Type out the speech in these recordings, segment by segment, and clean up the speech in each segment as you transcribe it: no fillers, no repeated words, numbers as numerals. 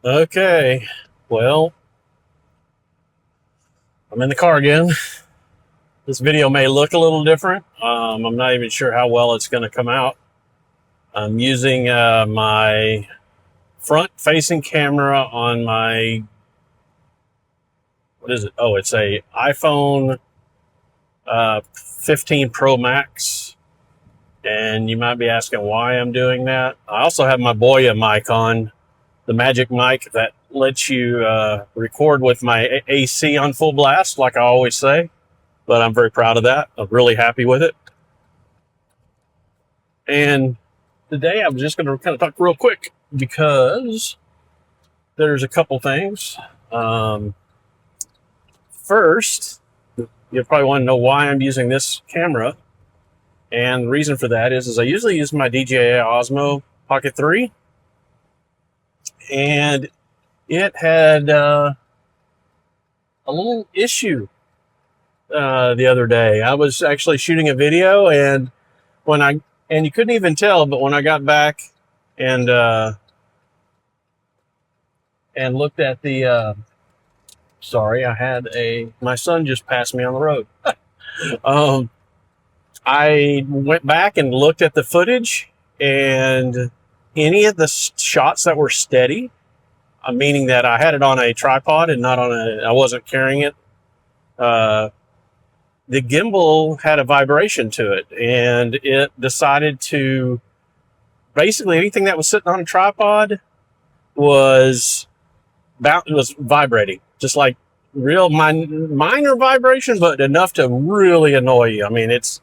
Okay, well, I'm in the car again. This video may look a little different. I'm not even sure how well it's going to come out. I'm using my front-facing camera on my, what is it? Oh, it's a iPhone 15 Pro Max. And you might be asking why I'm doing that. I also have my Boya mic on, the Magic mic that lets you record with my AC on full blast, like I always say. But I'm very proud of that. I'm really happy with it. And today I'm just going to kind of talk real quick because there's a couple things. First, you probably want to know why I'm using this camera. And the reason for that is I usually use my DJI Osmo Pocket 3. And it had a little issue the other day. I was actually shooting a video, and you couldn't even tell, but when I got back and looked at the sorry, my son just passed me on the road. I went back and looked at the footage, and any of the shots that were steady, meaning that I had it on a tripod and not I wasn't carrying it, the gimbal had a vibration to it, and it decided to basically anything that was sitting on a tripod was vibrating, just like real minor vibration, but enough to really annoy you. I mean, it's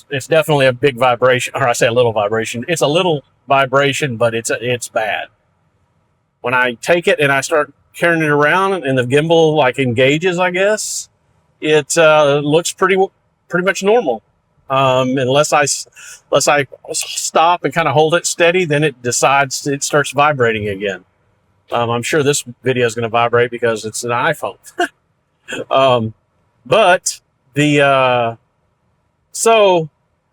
definitely a big vibration, or I say a little vibration. It's a little vibration, but it's bad. When I take it and I start carrying it around, and the gimbal like engages, I guess it looks pretty much normal. Unless I stop and kind of hold it steady, then it starts vibrating again. I'm sure this video is going to vibrate because it's an iPhone. But so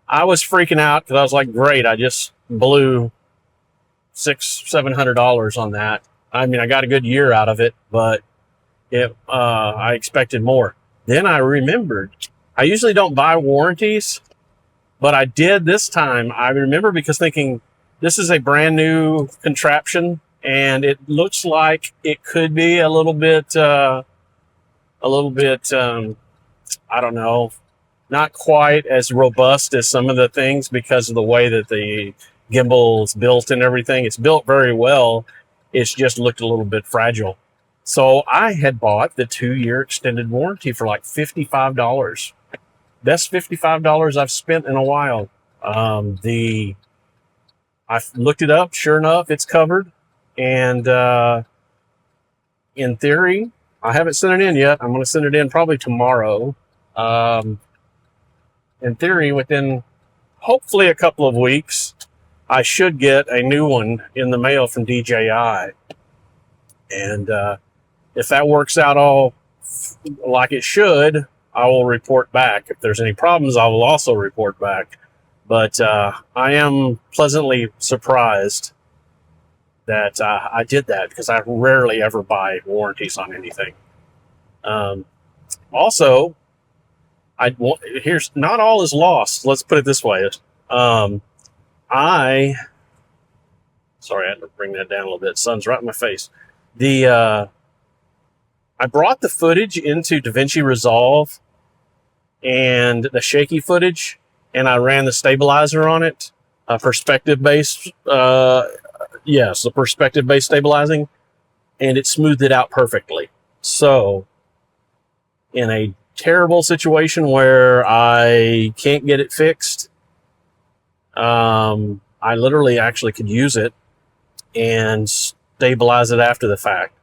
I was freaking out because I was like, great, I just blew $700 on that. I mean, I got a good year out of it, but I expected more. Then I remembered, I usually don't buy warranties, but I did this time. I remember because thinking this is a brand new contraption, and it looks like it could be a little bit, I don't know, not quite as robust as some of the things because of the way that the gimbal is built and everything. It's built very well. It's just looked a little bit fragile. So I had bought the 2-year extended warranty for like $55. Best $55 I've spent in a while. I looked it up. Sure enough, it's covered. And in theory, I haven't sent it in yet. I'm going to send it in probably tomorrow. In theory, within hopefully a couple of weeks, I should get a new one in the mail from DJI. And if that works out all like it should, I will report back. If there's any problems, I will also report back. But I am pleasantly surprised that I did that because I rarely ever buy warranties on anything. Also, here's not all is lost. Let's put it this way. Sorry, I had to bring that down a little bit. Sun's right in my face. I brought the footage into DaVinci Resolve and the shaky footage, and I ran the stabilizer on it, perspective-based. Yes, the perspective-based stabilizing, and it smoothed it out perfectly. So, in a terrible situation where I can't get it fixed, I literally actually could use it and stabilize it after the fact.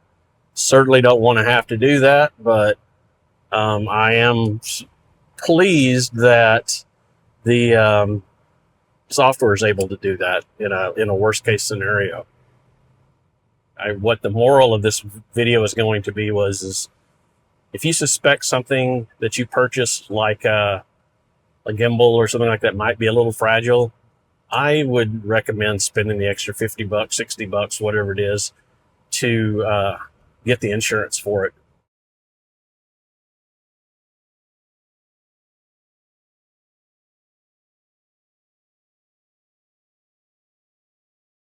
Certainly don't want to have to do that, but I am pleased that the software is able to do that in a worst case scenario. What the moral of this video is going to be is if you suspect something that you purchased, like a gimbal or something like that, might be a little fragile, I would recommend spending the extra $50, $60, whatever it is, to get the insurance for it.